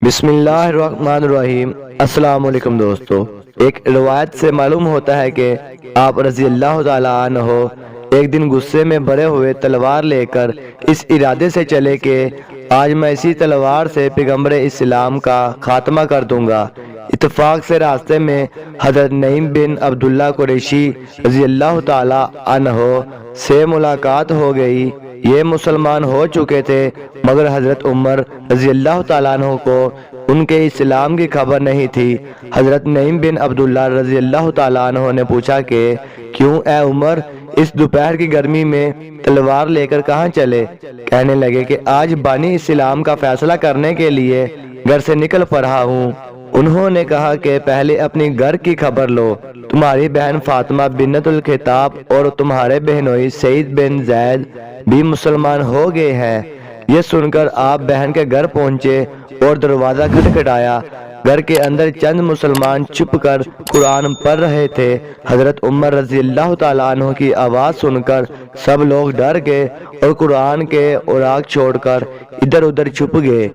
بسم اللہ الرحمن الرحیم۔ السلام علیکم دوستو، ایک روایت سے معلوم ہوتا ہے کہ آپ رضی اللہ تعالیٰ عنہ ایک دن غصے میں بھرے ہوئے تلوار لے کر اس ارادے سے چلے کہ آج میں اسی تلوار سے پیغمبر اسلام کا خاتمہ کر دوں گا۔ اتفاق سے راستے میں حضرت نعیم بن عبداللہ قریشی رضی اللہ تعالیٰ عنہ سے ملاقات ہو گئی۔ یہ مسلمان ہو چکے تھے، مگر حضرت عمر رضی اللہ تعالیٰ عنہ کو ان کے اسلام کی خبر نہیں تھی۔ حضرت نعیم بن عبداللہ رضی اللہ تعالیٰ عنہ نے پوچھا کہ کیوں اے عمر، اس دوپہر کی گرمی میں تلوار لے کر کہاں چلے؟ کہنے لگے کہ آج بانی اسلام کا فیصلہ کرنے کے لیے گھر سے نکل پڑا ہوں۔ انہوں نے کہا کہ پہلے اپنی گھر کی خبر لو، تمہاری بہن فاطمہ بنت الخطاب اور تمہارے بہنوئی سعید بن زید بھی مسلمان ہو گئے ہیں۔ یہ سن کر آپ بہن کے گھر پہنچے اور دروازہ کھٹکھٹایا۔ گھر کے اندر چند مسلمان چھپ کر قرآن پڑھ رہے تھے۔ حضرت عمر رضی اللہ تعالیٰ عنہ کی آواز سن کر سب لوگ ڈر گئے اور قرآن کے اوراق چھوڑ کر ادھر ادھر چھپ گئے۔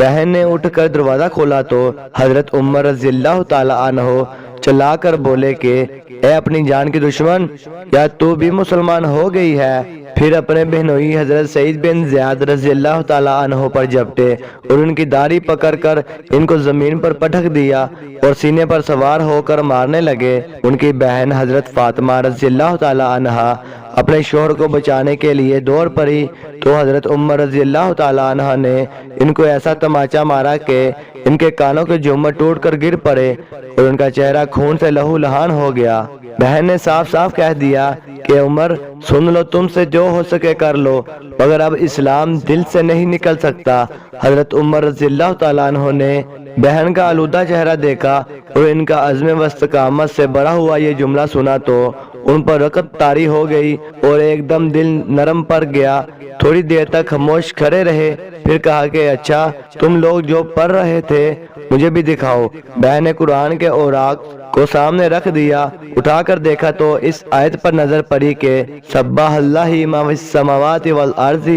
بہن نے اٹھ کر دروازہ کھولا تو حضرت عمر رضی اللہ تعالیٰ عنہ چلا کر بولے کہ اے اپنی جان کی دشمن، کیا تو بھی مسلمان ہو گئی ہے؟ پھر اپنے بہنوئی حضرت سعید بن زیاد رضی اللہ تعالیٰ عنہ پر جھپٹے اور ان کی داڑھی پکڑ کر ان کو زمین پر پٹک دیا اور سینے پر سوار ہو کر مارنے لگے۔ ان کی بہن حضرت فاطمہ رضی اللہ تعالیٰ عنہ اپنے شوہر کو بچانے کے لیے دوڑ پڑی تو حضرت عمر رضی اللہ تعالیٰ عنہ نے ان کو ایسا تماچا مارا کہ ان کے کانوں کے جھومر ٹوٹ کر گر پڑے اور ان کا چہرہ خون سے لہو لہان ہو گیا۔ بہن نے صاف صاف کہہ دیا کہ عمر سن لو، تم سے جو ہو سکے کر لو، مگر اب اسلام دل سے نہیں نکل سکتا۔ حضرت عمر رضی اللہ تعالیٰ عنہ نے بہن کا آلودہ چہرہ دیکھا اور ان کا عزم و استقامت سے بڑا ہوا یہ جملہ سنا تو ان پر رقت طاری ہو گئی اور ایک دم دل نرم پڑ گیا۔ تھوڑی دیر تک خاموش کھڑے رہے، پھر کہا کہ اچھا، تم لوگ جو پڑھ رہے تھے مجھے بھی دکھاؤ۔ بہن نے قرآن کے اوراق کو سامنے رکھ دیا، اٹھا کر دیکھا تو اس آیت پر نظر پڑی کہ سبح اللہ ما فی السماوات والارض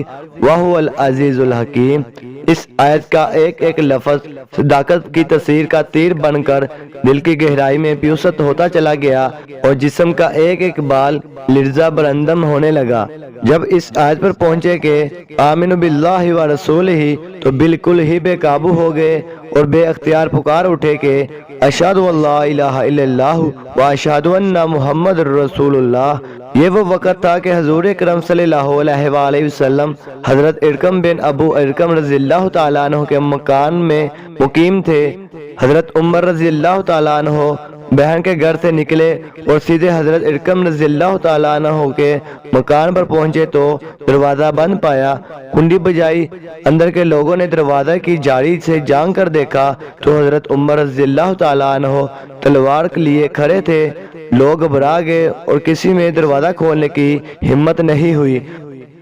وہو العزیز الحکیم۔ اس آیت کا ایک ایک لفظ صداقت کی تصویر کا تیر بن کر دل کی گہرائی میں پیوست ہوتا چلا گیا اور جسم کا ایک ایک بال لرزہ برندم ہونے لگا۔ جب اس آیت پر پہنچے کہ آمنوا باللہ ورسولہ تو بالکل ہی بے قابو ہو گئے اور بے اختیار پکار اٹھے کہ اشہد ان لا الہ الا اللہ و اشہد ان محمد رسول اللہ۔ یہ وہ وقت تھا کہ حضور اکرم صلی اللہ علیہ وآلہ وسلم حضرت ارقم بن ابو ارقم رضی اللہ تعالیٰ عنہ کے مکان میں مقیم تھے۔ حضرت عمر رضی اللہ تعالیٰ عنہ بہن کے گھر سے نکلے اور سیدھے حضرت ارقم رضی اللہ تعالیٰ عنہ کے مکان پر پہنچے تو دروازہ بند پایا۔ کنڈی بجائی، اندر کے لوگوں نے دروازہ کی جاری سے جھانک کر دیکھا تو حضرت عمر رضی اللہ تعالیٰ عنہ تلوار کے لیے کھڑے تھے۔ لوگ گھبرا گئے اور کسی میں دروازہ کھولنے کی ہمت نہیں ہوئی،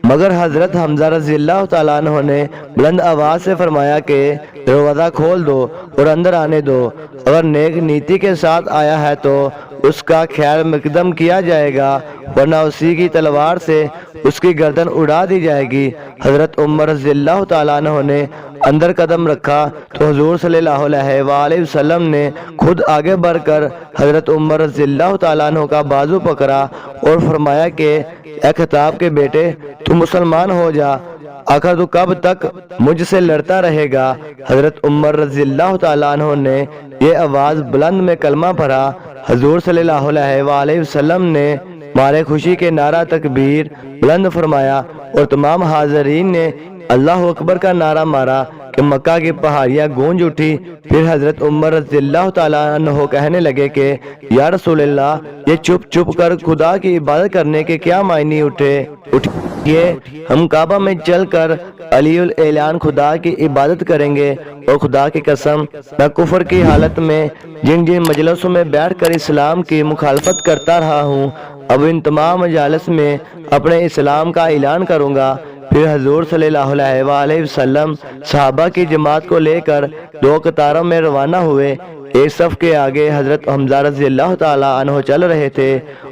مگر حضرت حمزہ رضی اللہ تعالیٰ عنہ نے بلند آواز سے فرمایا کہ دروازہ کھول دو اور اندر آنے دو، اگر نیک نیتی کے ساتھ آیا ہے تو اس کا خیر مقدم کیا جائے گا، ورنہ اسی کی تلوار سے اس کی گردن اڑا دی جائے گی۔ حضرت عمر رضی اللہ تعالیٰ عنہ نے اندر قدم رکھا تو حضور صلی اللہ علیہ وآلہ وسلم نے خود آگے بڑھ کر حضرت عمر رضی اللہ تعالیٰ عنہ کا بازو پکڑا اور فرمایا کہ اے خطاب کے بیٹے، تو مسلمان ہو جا، آخر تو کب تک مجھ سے لڑتا رہے گا؟ حضرت عمر رضی اللہ تعالیٰ عنہ نے یہ آواز بلند میں کلمہ پڑھا۔ حضور صلی اللہ علیہ وآلہ وسلم نے مارے خوشی کے نعرہ تکبیر بلند فرمایا اور تمام حاضرین نے اللہ اکبر کا نعرہ مارا کہ مکہ کی پہاڑیاں گونج اٹھی۔ پھر حضرت عمر رضی اللہ تعالیٰ عنہ کہنے لگے کہ یا رسول اللہ، یہ چھپ چھپ کر خدا کی عبادت کرنے کے کیا معنی اٹھیے؟ ہم کعبہ میں چل کر علی الاعلان خدا کی عبادت کریں گے، اور خدا کی قسم، میں کفر کی حالت میں جن جن مجلسوں میں بیٹھ کر اسلام کی مخالفت کرتا رہا ہوں، اب ان تمام مجالس میں اپنے اسلام کا اعلان کروں گا۔ پھر حضور صلی اللہ علیہ وآلہ وسلم صحابہ کی جماعت کو لے کر دو قطاروں میں روانہ ہوئے۔ ایک صف کے آگے حضرت حمزہ رضی اللہ تعالیٰ عنہ چل رہے تھے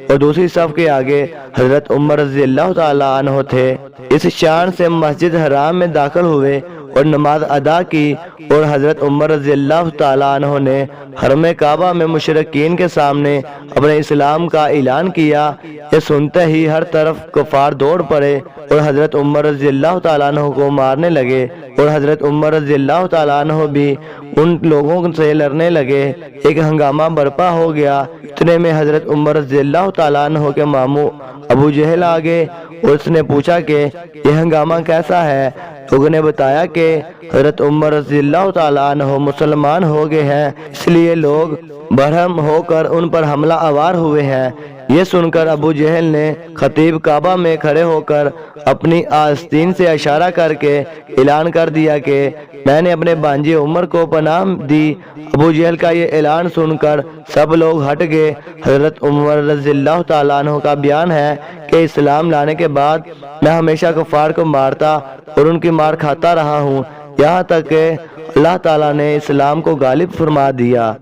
اور دوسری صف کے آگے حضرت عمر رضی اللہ تعالیٰ عنہ تھے۔ اس شان سے مسجد حرام میں داخل ہوئے اور نماز ادا کی، اور حضرت عمر رضی اللہ تعالیٰ عنہ نے حرم کعبہ میں مشرکین کے سامنے اپنے اسلام کا اعلان کیا۔ یہ سنتے ہی ہر طرف کفار دوڑ پڑے اور حضرت عمر رضی اللہ تعالیٰ عنہ کو مارنے لگے، اور حضرت عمر رضی اللہ تعالیٰ عنہ بھی ان لوگوں سے لڑنے لگے۔ ایک ہنگامہ برپا ہو گیا۔ اتنے میں حضرت عمر رضی اللہ تعالیٰ عنہ کے ماموں ابو جہل آ گئے اور اس نے پوچھا کہ یہ ہنگامہ کیسا ہے؟ لوگوں نے بتایا کہ حضرت عمر رضی اللہ تعالیٰ عنہ مسلمان ہو گئے ہیں، اس لیے لوگ برہم ہو کر ان پر حملہ آور ہوئے ہیں۔ یہ سن کر ابو جہل نے خطیب کعبہ میں کھڑے ہو کر اپنی آستین سے اشارہ کر کے اعلان کر دیا کہ میں نے اپنے بانجی عمر کو پناہ دی۔ ابو جہل کا یہ اعلان سن کر سب لوگ ہٹ گئے۔ حضرت عمر رضی اللہ تعالیٰ عنہ کا بیان ہے کہ اسلام لانے کے بعد میں ہمیشہ کفار کو مارتا اور ان کی مار کھاتا رہا ہوں، یہاں تک کہ اللہ تعالیٰ نے اسلام کو غالب فرما دیا۔